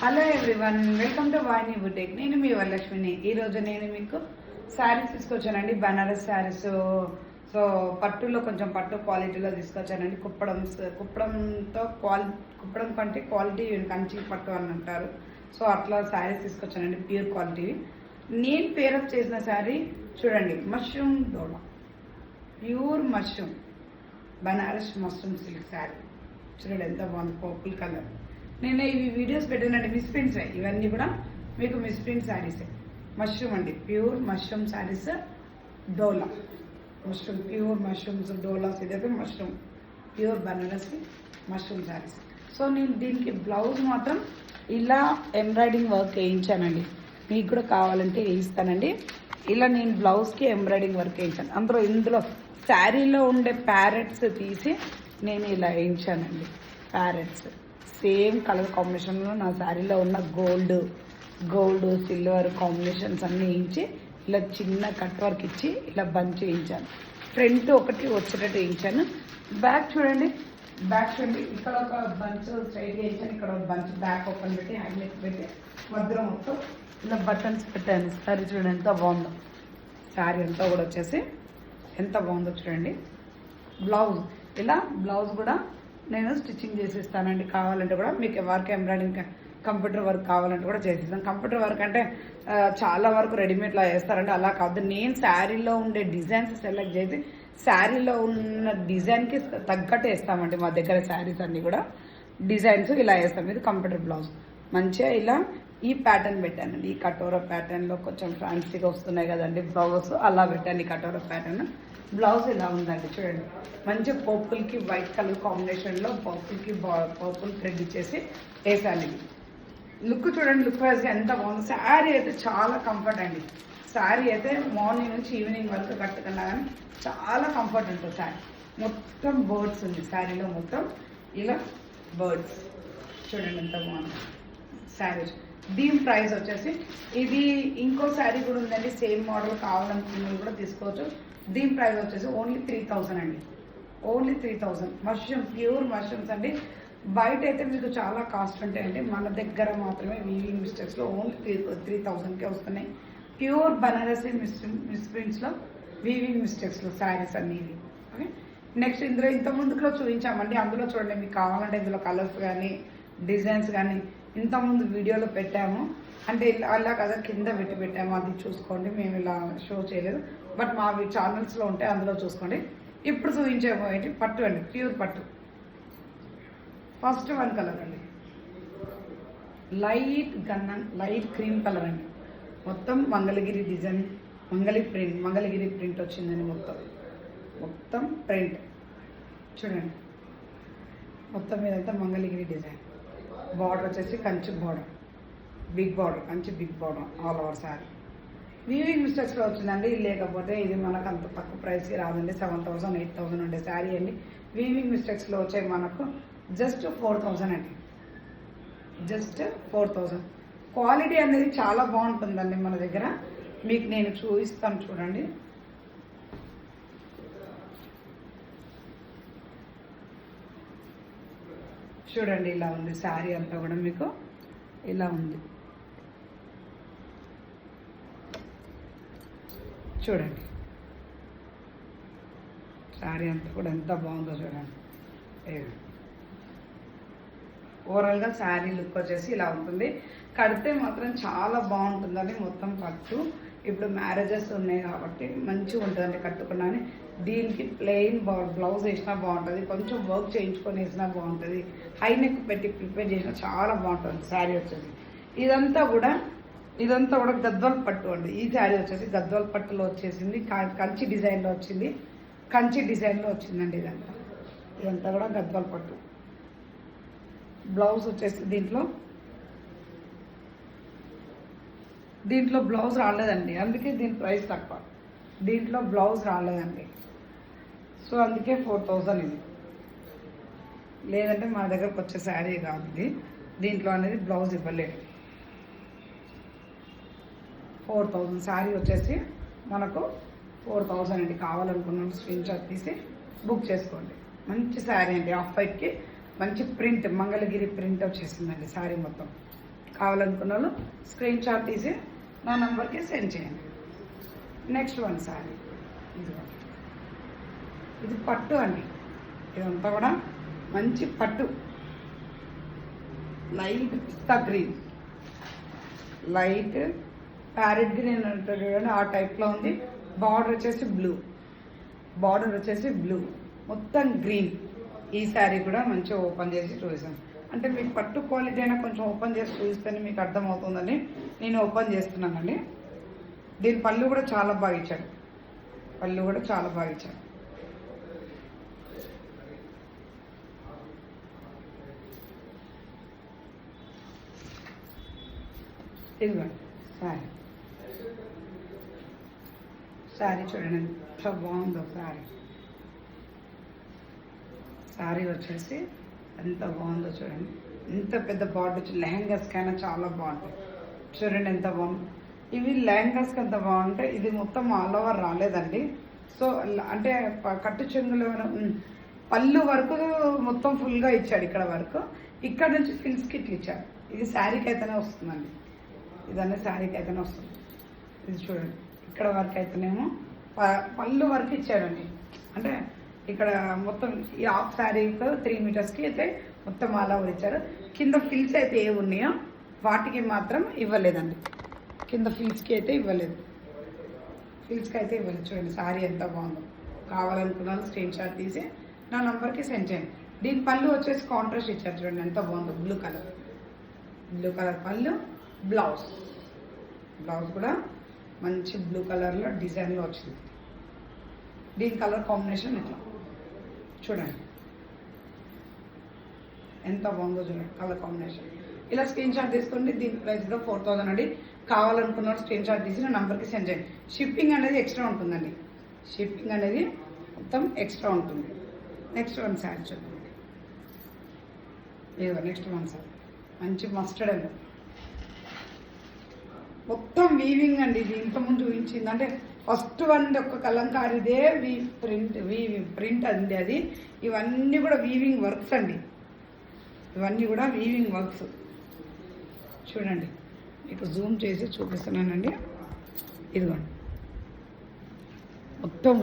Hello everyone, welcome to Vayini boutique. నేను మీ వరలక్ష్మిని. ఈరోజు నేను మీకు శారీస్ తీసుకొచ్చానండి, బనారస్ శారీస్. సో పట్టులో కొంచెం పట్టు క్వాలిటీలో తీసుకొచ్చానండి. కుప్పడం కంటే క్వాలిటీ కంచి పట్టు అని అంటారు. సో అట్లా శారీస్ తీసుకొచ్చానండి, ప్యూర్ క్వాలిటీ. నేను పేరప్ చేసిన శారీ చూడండి, mushroom Dola, pure mushroom Banaras mushroom silk sari. చూడండి ఎంత బాగుంది, పర్పుల్ కలర్. నేను ఇవి వీడియోస్ పెట్టానండి, మిస్ ప్రింట్స్. ఇవన్నీ కూడా మీకు మిస్ ప్రింట్ శారీసే. మష్రూమ్ అండి, ప్యూర్ మష్రూమ్ శారీస్, డోలా మష్రూమ్, ప్యూర్ మష్రూమ్స్ డోలాస్. ఇదైతే mushroom, pure Banaras mushroom saris. So నేను దీనికి బ్లౌజ్ మాత్రం ఇలా ఎంబ్రాయిడింగ్ వర్క్ వేయించానండి. మీకు కూడా కావాలంటే వేయిస్తానండి. ఇలా నేను బ్లౌజ్కి ఎంబ్రాయిడింగ్ వర్క్ వేయించాను. ఇందులో శారీలో ఉండే ప్యారెట్స్ తీసి నేను ఇలా వేయించానండి. ప్యారెట్స్ సేమ్ కలర్ కాంబినేషన్లో నా శారీలో ఉన్న గోల్డ్ సిల్వర్ కాంబినేషన్స్ అన్నీ వేయించి ఇలా చిన్న కట్ వర్క్ ఇచ్చి ఇలా బంచ్ వేయించాను. ఫ్రంట్ ఒకటి వచ్చేటట్టు వేయించాను. బ్యాక్ చూడండి, ఇక్కడ ఒక బంచ్ స్ట్రైట్ వేయించాను, ఇక్కడ ఒక బంచ్ బ్యాక్ ఓపెన్ పెట్టి హ్యాండ్ నెక్ పెట్టి మధ్యలో మొత్తం ఇలా బటన్స్ పెట్టాను. శారీ చూడండి ఎంత బాగుందో. శారీ అంతా కూడా వచ్చేసి ఎంత బాగుందో చూడండి. బ్లౌజ్ కూడా నేను స్టిచ్చింగ్ చేసిస్తానండి. కావాలంటే కూడా మీకు వర్క్ ఎంబ్రాయిడింగ్ కంప్యూటర్ వర్క్ కావాలంటే కూడా చేసిస్తాను. కంప్యూటర్ వర్క్ అంటే చాలా వరకు రెడీమేడ్లో వేస్తారండి, అలా కాదు. నేను శారీలో ఉండే డిజైన్స్ సెలెక్ట్ చేసి శారీలో ఉన్న డిజైన్కి తగ్గట్టు వేస్తామండి. మా దగ్గర శారీస్ అన్నీ కూడా డిజైన్స్ ఇలా వేస్తాం. ఇది కంప్యూటర్ బ్లౌజ్ మంచిగా ఇలా ఈ ప్యాటర్న్ పెట్టానండి. ఈ కటోరా ప్యాటర్న్లో కొంచెం ఫ్యాన్సీగా వస్తున్నాయి కదండి బ్లౌజెస్, అలా పెట్టాను. ఈ కటోరా ప్యాటర్న్ బ్లౌజ్ ఇలా ఉందండి చూడండి. మంచి పర్పుల్కి వైట్ కలర్ కాంబినేషన్లో పర్పుల్ థ్రెడ్ ఇచ్చేసి వేసాను. లుక్ చూడండి, లుక్ వైజ్గా ఎంత బాగుంది. శారీ అయితే చాలా కంఫర్ట్ అండి. శారీ అయితే మార్నింగ్ నుంచి ఈవినింగ్ వరకు కట్టుకున్నా కానీ చాలా కంఫర్ట్ ఉంటుంది. శారీ మొత్తం బర్డ్స్ ఉంది శారీలో, మొత్తం ఇలా బర్డ్స్ చూడండి ఎంత బాగుంది శారీ. దీని ప్రైస్ వచ్చేసి, ఇది ఇంకో శారీ కూడా ఉందండి, సేమ్ మోడల్ కావాలనుకున్నది కూడా తీసుకోవచ్చు. దీని ప్రైస్ వచ్చేసి ఓన్లీ 3000 అండి, ఓన్లీ 3000. మష్రూమ్, ప్యూర్ మష్రూమ్స్ అండి. బయట అయితే మీకు చాలా కాస్ట్ ఉంటాయండి, మన దగ్గర మాత్రమే వీవింగ్ మిస్టేక్స్లో ఓన్లీ 3000కే వస్తున్నాయి. ప్యూర్ బనారసి మిస్ ప్రింట్స్లో వీవింగ్ మిస్టేక్స్లో శారీస్ అన్నీ. ఓకే, నెక్స్ట్ ఇందులో ఇంత ముందులో చూపించామండి. అందులో చూడండి, మీకు కావాలంటే ఇందులో కలర్స్ కానీ డిజైన్స్ కానీ ఇంతకుముందు వీడియోలో పెట్టాము. అంటే అలా కదా కింద పెట్టాము, అది చూసుకోండి. మేము ఇలా షో చేయలేదు, బట్ మా ఛానల్స్లో ఉంటే అందులో చూసుకోండి. ఇప్పుడు చూపించేది పట్టు అండి, ప్యూర్ పట్టు. ఫస్ట్ వన్ కలర్ అండి, లైట్ క్రీమ్ కలర్ అండి. మొత్తం మంగళగిరి డిజైన్, మంగళగిరి ప్రింట్ వచ్చిందండి. మొత్తం ప్రింట్ చూడండి. మొత్తం మీదంతా మంగళగిరి డిజైన్. బార్డర్ వచ్చేసి Kanchi border, big border all over sari. Weaving మిస్టేక్స్లో వచ్చిందండి, లేకపోతే ఇది మనకు అంత తక్కువ ప్రైస్కి రాదండి. 7000 8000 ఉండే శారీ అండి. వీవింగ్ మిస్టేక్స్లో వచ్చాయి మనకు జస్ట్ 4000 అండి, జస్ట్ 4000. క్వాలిటీ అనేది చాలా బాగుంటుందండి మన దగ్గర. మీకు నేను చూపిస్తాను చూడండి. చూడండి ఇలా ఉంది శారీ అంతా కూడా, మీకు ఇలా ఉంది చూడండి. శారీ అంతా కూడా ఎంత బాగుందో చూడండి. ఓవరాల్గా శారీ లుక్ వచ్చేసి ఇలా ఉంటుంది. కడితే మాత్రం చాలా బాగుంటుందండి. మొత్తం పట్టు, ఇప్పుడు మ్యారేజెస్ ఉన్నాయి కాబట్టి మంచిగా ఉంటుందండి కట్టుకున్నాను. దీనికి ప్లెయిన్ బ్లౌజ్ వేసినా బాగుంటుంది, కొంచెం వర్క్ చేయించుకొని వేసినా బాగుంటుంది, హై నెక్ పెట్టి ప్రిపేర్ చేసినా చాలా బాగుంటుంది శారీ వచ్చేసి. ఇదంతా కూడా గద్వాల్ పట్టు అండి. ఈ శారీ వచ్చేసి గద్వాల్ పట్టులో వచ్చేసింది, కంచి డిజైన్లో వచ్చిందండి. ఇదంతా కూడా గద్వాల్ పట్టు. బ్లౌజ్ వచ్చేసి దీంట్లో బ్లౌజ్ రాలేదండి, అందుకే దీని ప్రైస్ తక్కువ. దీంట్లో బ్లౌజ్ రాలేదండి, సో అందుకే 4000 ఇది. లేదంటే మన దగ్గరకు వచ్చే శారీ కాదు ఇది. దీంట్లో అనేది బ్లౌజ్ ఇవ్వలేదు. 4000 శారీ వచ్చేసి మనకు 4000 అండి. కావాలనుకున్నాను స్క్రీన్ షాట్ తీసి బుక్ చేసుకోండి. మంచి శారీ అండి, ఆఫ్ వైట్కి మంచి ప్రింట్, మంగళగిరి ప్రింట్ వచ్చేసిందండి శారీ మొత్తం. కావాలనుకున్న వాళ్ళు స్క్రీన్ షాట్ తీసి నా నంబర్కి సెండ్ చేయండి. నెక్స్ట్ వన్ సారీ ఇది పట్టు అండి. ఇదంతా కూడా మంచి పట్టు, లైట్ పిస్తా గ్రీన్, లైట్ ప్యారెట్ గ్రీన్ అంటారు చూడండి, ఆ టైప్లో ఉంది. బార్డర్ వచ్చేసి బ్లూ, మొత్తం గ్రీన్. ఈ శారీ కూడా మంచిగా ఓపెన్ చేసి చూసాను. అంటే మీకు పట్టు క్వాలిటీ అయినా కొంచెం ఓపెన్ చేసి చూస్తేనే మీకు అర్థమవుతుందని నేను ఓపెన్ చేస్తున్నానండి. దీని పళ్ళు కూడా చాలా బాగా ఇచ్చాడు, ఇదిగోండి శారీ చూడండి ఎంత బాగుందో. శారీ వచ్చేసి ఎంత బాగుందో చూడండి. ఎంత పెద్ద బార్డర్ వచ్చి లెహంగాస్కైనా చాలా బాగుంటాయి. చూడండి ఎంత బాగుంది. ఇవి లెహంగాస్కి ఎంత బాగుంటాయి. ఇది మొత్తం ఆల్ ఓవర్ రాలేదండి. సో అంటే కట్టు చెంగులు పళ్ళు వరకు మొత్తం ఫుల్గా ఇచ్చాడు. ఇక్కడ వరకు, ఇక్కడ నుంచి ఫిల్స్కి ఇట్లా ఇచ్చాడు. ఇది శారీకి అయితేనే వస్తుందండి. ఇదన్నీ శారీకి అయితేనే వస్తుంది. ఇది చూడండి ఇక్కడ వరకు అయితేనేమో పళ్ళు వరకు ఇచ్చాడండి. అంటే ఇక్కడ మొత్తం ఈ హాఫ్ శారీకి 3 మీటర్స్కి అయితే మొత్తం అలా ఇచ్చారు. కింద ఫిల్స్ అయితే ఏ ఉన్నాయో వాటికి మాత్రం ఇవ్వలేదండి. కింద ఫిల్స్కి అయితే ఇవ్వలేదు. చూడండి శారీ ఎంత బాగుందో. కావాలనుకున్నాను స్క్రీన్ షాట్ తీసి నా నంబర్కి సెండ్ చేయండి. దీని పళ్ళు వచ్చేసి కాంట్రాస్ట్ ఇచ్చారు చూడండి ఎంత బాగుందో. బ్లూ కలర్ పళ్ళు, బ్లౌజ్ కూడా మంచి బ్లూ కలర్లో డిజైన్లో వచ్చింది. దీని కలర్ కాంబినేషన్ ఇట్లా చూడండి ఎంత బాగుందో. చూడండి కలర్ కాంబినేషన్. ఇలా స్క్రీన్ షాట్ తీసుకోండి. దీని ప్రైస్ కూడా 4000 అండి. కావాలనుకున్నారు స్క్రీన్ షాట్ తీసి నా నంబర్కి సెండ్ చేయండి. షిప్పింగ్ అనేది ఎక్స్ట్రా ఉంటుందండి. మొత్తం ఎక్స్ట్రా ఉంటుంది. నెక్స్ట్ వన్ శారీ చూడండి. నెక్స్ట్ వన్ శారీ మంచి మస్టర్డ్ ఎల్లో, మొత్తం వీవింగ్ అండి. ఇది ఇంతకుముందు చూపించింది అంటే ఫస్ట్ వన్ ఒక కలంకారీదే ప్రింట్ అండి అది. ఇవన్నీ కూడా వీవింగ్ వర్క్స్ అండి. చూడండి మీకు జూమ్ చేసి చూపిస్తున్నానండి. ఇదిగోండి మొత్తం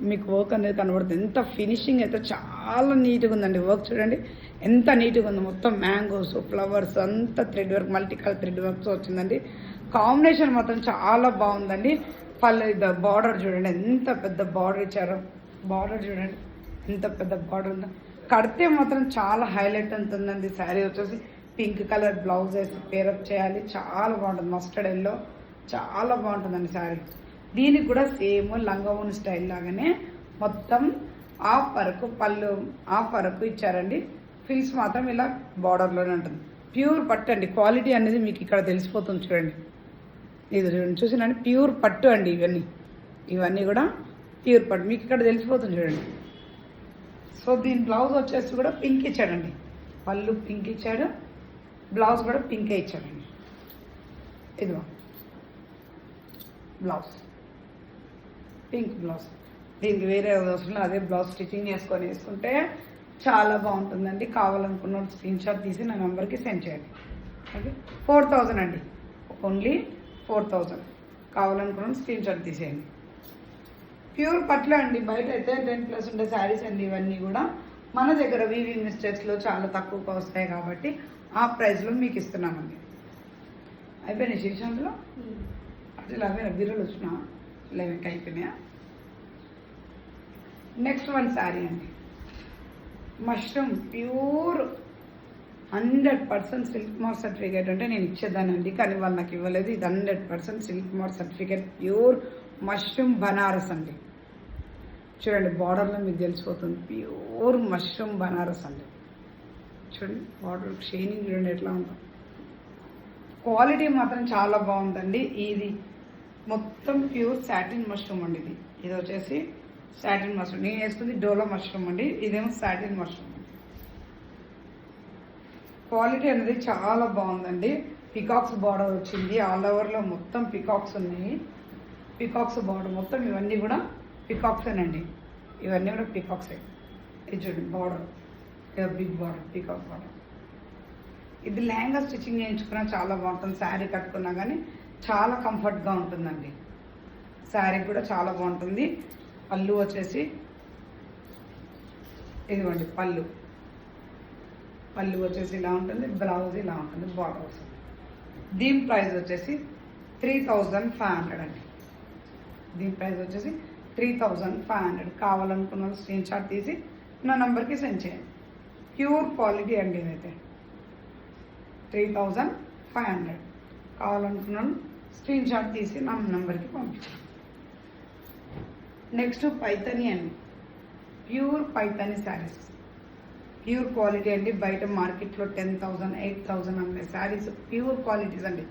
మీకు వర్క్ అనేది కనబడుతుంది. ఎంత ఫినిషింగ్ అయితే చాలా నీట్గా ఉందండి. వర్క్ చూడండి ఎంత నీట్గా ఉంది. మొత్తం మ్యాంగోస్, ఫ్లవర్స్ అంతా thread work, multi colour thread works వచ్చిందండి. కాంబినేషన్ మాత్రం చాలా బాగుందండి. బార్డర్ చూడండి ఎంత పెద్ద బార్డర్ ఇచ్చారో. చూడండి ఎంత పెద్ద బార్డర్ ఉందో. కడితే మాత్రం చాలా హైలైట్ ఉంటుందండి. శారీ వచ్చేసి పింక్ కలర్ బ్లౌజ్ వేసి పేరప్ చేయాలి. చాలా బాగుంటుంది. మస్టర్డ్ ఎల్లో చాలా బాగుంటుందండి శారీ. దీనికి కూడా సేమ్ లంగావోని స్టైల్ లాగానే మొత్తం హాఫ్ వరకు ఇచ్చారండి. ఫిల్స్ మాత్రం ఇలా బార్డర్లోనే ఉంటుంది. ప్యూర్ పట్టు అండి. క్వాలిటీ అనేది మీకు ఇక్కడ తెలిసిపోతుంది చూడండి. ఇది చూడండి చూసినండి ప్యూర్ పట్టు అండి. ఇవన్నీ కూడా ప్యూర్ పట్టు మీకు ఇక్కడ తెలిసిపోతుంది చూడండి. సో దీని బ్లౌజ్ వచ్చేసి కూడా పింక్ ఇచ్చాడండి. పళ్ళు పింక్ ఇచ్చాడు, బ్లౌజ్ కూడా పింకే ఇచ్చాడండి. ఇదిగో బ్లౌజ్ పింక్ బ్లౌజ్. దీనికి వేరే అవసరం అదే బ్లౌజ్ స్టిచ్చింగ్ చేసుకొని వేసుకుంటే చాలా బాగుంటుందండి. కావాలనుకున్న స్క్రీన్ షాట్ తీసి నా నెంబర్కి సెండ్ చేయండి. ఓకే 4000 అండి. ఓన్లీ 4000. కావాలనుకున్న స్క్రీన్ షాట్ తీసేయండి. ప్యూర్ పట్ల అండి. బయట అయితే 10+ ఉండే శారీస్ అండి. ఇవన్నీ కూడా మన దగ్గర వీవింగ్ మిస్టేక్స్లో చాలా తక్కువగా వస్తాయి కాబట్టి ఆ ప్రైస్లో మీకు ఇస్తున్నామండి. అయిపోయినాయి శీర్షంలో అట్లా అవే బిర్రలు వచ్చినా 11కి అయిపోయినాయా. నెక్స్ట్ వన్ శారీ అండి. Mushroom pure 100% silk mark certificate అంటే నేను ఇచ్చేదానండి, కానీ వాళ్ళు నాకు ఇవ్వలేదు. ఇది 100% silk mark certificate pure mushroom Banaras అండి. చూడండి బార్డర్లో మీకు తెలిసిపోతుంది. ప్యూర్ మష్రూమ్ బనారస్ అండి. చూడండి బార్డర్ షైనింగ్ చూడండి ఎట్లా ఉందో. క్వాలిటీ మాత్రం చాలా బాగుందండి. ఇది మొత్తం ప్యూర్ సాటిన్ మష్రూమ్ అండి. ఇది వచ్చేసి సాటిన్ మష్రూమ్. నేను వేసుకుంది డోలో మష్రూమ్ అండి. ఇదేమో సాటిన్ మష్రూమ్. క్వాలిటీ అనేది చాలా బాగుందండి. పికాక్స్ బార్డర్ వచ్చింది. ఆల్ ఓవర్లో మొత్తం పికాక్స్ ఉన్నాయి. పికాక్స్ బార్డర్ మొత్తం ఇవన్నీ కూడా పికాక్సేనండి. ఇవన్నీ కూడా పికాక్సే. ఇది చూడండి border big border peacock border. ఇది లెహంగా స్టిచ్చింగ్ చేయించుకున్నా చాలా బాగుంటుంది. శారీ కట్టుకున్నా కానీ చాలా కంఫర్ట్గా ఉంటుందండి. శారీ కూడా చాలా బాగుంటుంది. పళ్ళు వచ్చేసి ఇదిగోండి, పళ్ళు వచ్చేసి ఇలా ఉంటుంది, బ్లౌజ్ ఇలా ఉంటుంది, బార్డర్ వస్తుంది. దీని ప్రైస్ వచ్చేసి 3500 అండి. దీని ప్రైస్ వచ్చేసి 3500. కావాలనుకున్న స్క్రీన్ షాట్ తీసి నా నంబర్కి సెండ్ చేయండి. ప్యూర్ క్వాలిటీ అండి ఇదైతే 3500. కావాలనుకున్నాను స్క్రీన్ షాట్ తీసి నా నంబర్కి పంపించండి. నెక్స్ట్ పైతని అండి, pure Paithani saris, pure quality అండి. బయట మార్కెట్లో 10,000 8,000 అమ్మే శారీస్ ప్యూర్ క్వాలిటీస్ అండి.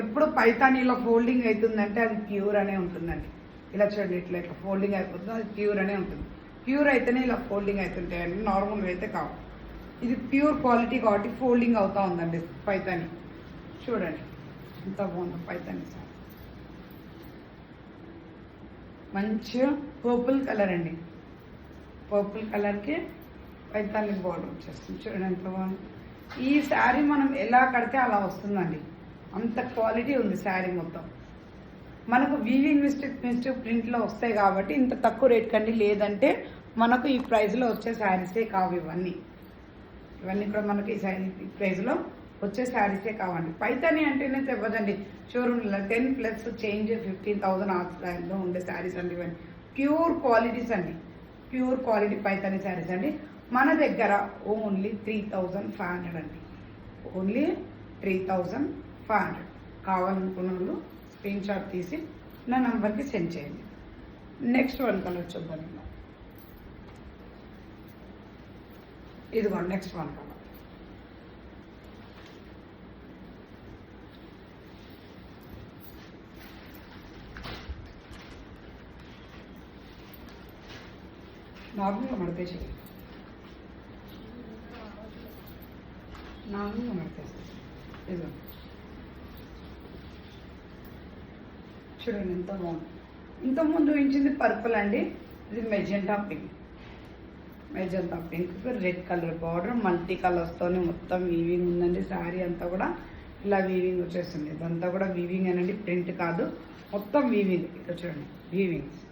ఎప్పుడు పైతానీలో ఫోల్డింగ్ అవుతుందంటే అది ప్యూర్ అనే ఉంటుందండి. ఇలా చూడండి, ఇట్లా ఫోల్డింగ్ అయిపోతుంది, అది ప్యూర్ అనే ఉంటుంది. ప్యూర్ అయితేనే ఇలా ఫోల్డింగ్ అవుతుంటాయండి, నార్మల్గా అయితే కావు. ఇది ప్యూర్ క్వాలిటీ కాబట్టి ఫోల్డింగ్ అవుతూ ఉందండి పైతాని. చూడండి ఎంత బాగుంది పైతాని సార్. మంచిగా పర్పుల్ కలర్ అండి, పర్పుల్ కలర్కి పైతాని బార్డర్ వచ్చేస్తుంది. చూడండి ఎంత బాగుంది. ఈ శారీ మనం ఎలా కడితే అలా వస్తుందండి, అంత క్వాలిటీ ఉంది శారీ మొత్తం. మనకు వీవింగ్ మిస్టేక్ ప్రింట్లో వస్తాయి కాబట్టి ఇంత తక్కువ రేట్ కండి. లేదంటే మనకు ఈ ప్రైస్లో వచ్చే శారీసే కావు ఇవన్నీ కూడా మనకి ఈ ప్రైస్లో వచ్చే శారీసే కావండి. పైతాని అంటేనే తెవ్వదండి. షోరూమ్లో 10+ చేంజ్ 15,000 ఆ స్థాయిలో ఉండే శారీస్ అండి. ఇవన్నీ ప్యూర్ క్వాలిటీస్ అండి, ప్యూర్ క్వాలిటీ పైతాని శారీస్ అండి. మన దగ్గర ఓన్లీ 3,500 అండి, ఓన్లీ 3,500. కావాలనుకున్న వాళ్ళు స్క్రీన్ షాట్ తీసి నా నంబర్కి సెండ్ చేయండి. నెక్స్ట్ వన్ కలర్ చూద్దాం. ఇదిగోండి నెక్స్ట్ వన్ కలర్. నార్మల్గా మడతేసి, నార్మల్గా మడతేసి. ఇదిగో చూడండి ఎంత బాగుంది. ఇంతకుముందు చూపించింది పర్పుల్ అండి, ఇది magenta pink. Magenta pink red colour border, multi కలర్స్తోనే మొత్తం వీవింగ్ ఉందండి. శారీ అంతా కూడా ఇలా వీవింగ్ వచ్చేస్తుంది. ఇదంతా కూడా వీవింగ్ అనండి, ప్రింట్ కాదు, మొత్తం వీవింగ్. ఇక్కడ చూడండి వీవింగ్స్.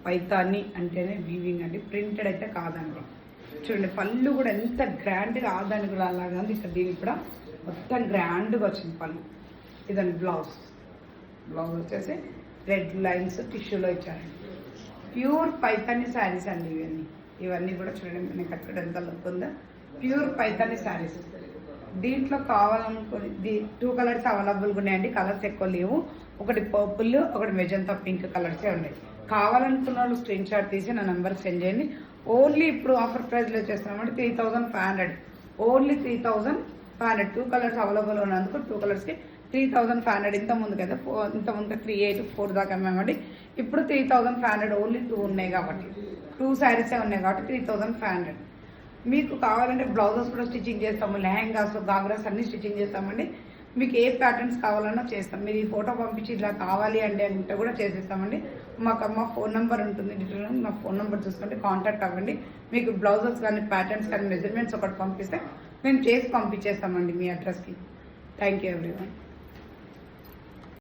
పైతాని అంటేనే వీవింగ్ అండి, ప్రింటెడ్ అయితే కాదండి. చూడండి పళ్ళు కూడా ఎంత గ్రాండ్గా, ఆదాని కూడా అలాగా ఉంది. ఇక్కడ దీనికి కూడా మొత్తం గ్రాండ్గా వచ్చింది పళ్ళు. ఇదండి బ్లౌజ్ వచ్చేసి రెడ్ లైన్స్ టిష్యూలో ఇచ్చారండి. ప్యూర్ పైతాని శారీస్ అండి ఇవన్నీ కూడా చూడండి నేను కట్టుకుంటే ఎంత లుక్ ఉందో. ప్యూర్ పైతాని శారీస్. దీంట్లో కావాలనుకుని 2 కలర్స్ అవైలబుల్గా ఉన్నాయండి, కలర్స్ ఎక్కువ లేవు. ఒకటి పర్పుల్, ఒకటి మెజంతా పింక్ కలర్సే ఉన్నాయి. కావాలనుకున్న వాళ్ళు స్క్రీన్ షాట్ తీసి నా నెంబర్ సెండ్ చేయండి. ఓన్లీ ఇప్పుడు ఆఫర్ ప్రైస్లో చేస్తున్నామంటే 3,500, ఓన్లీ 3,500. 2 కలర్స్ అవైలబుల్ ఉన్నందుకు 2 కలర్స్కి 3,500. ఇంతకుముందు కదా, ఇంతకుముందు 3,804 దాకా అమ్మామండి. ఇప్పుడు 3,500, ఓన్లీ 2 ఉన్నాయి కాబట్టి, 2 శారీసే ఉన్నాయి కాబట్టి 3,500. మీకు కావాలంటే బ్లౌజెస్ కూడా స్టిచ్చింగ్ చేస్తాము, లెహంగాస్, గాగ్రాస్ అన్ని స్టిచ్చింగ్ చేస్తామండి. మీకు ఏ ప్యాటర్న్స్ కావాలన్నా చేస్తాం. మీరు ఈ ఫోటో పంపించి ఇలా కావాలి అంటే కూడా చేసేస్తామండి. మాకు మా ఫోన్ నెంబర్ ఉంటుంది డీటెయిల్, మా ఫోన్ నెంబర్ చూసుకుంటే కాంటాక్ట్ అవ్వండి. మీకు బ్లౌజెస్ కానీ ప్యాటర్న్స్ కానీ మెజర్మెంట్స్ ఒకటి పంపిస్తే మేము చేసి పంపించేస్తామండి మీ అడ్రస్కి. Thank you everyone.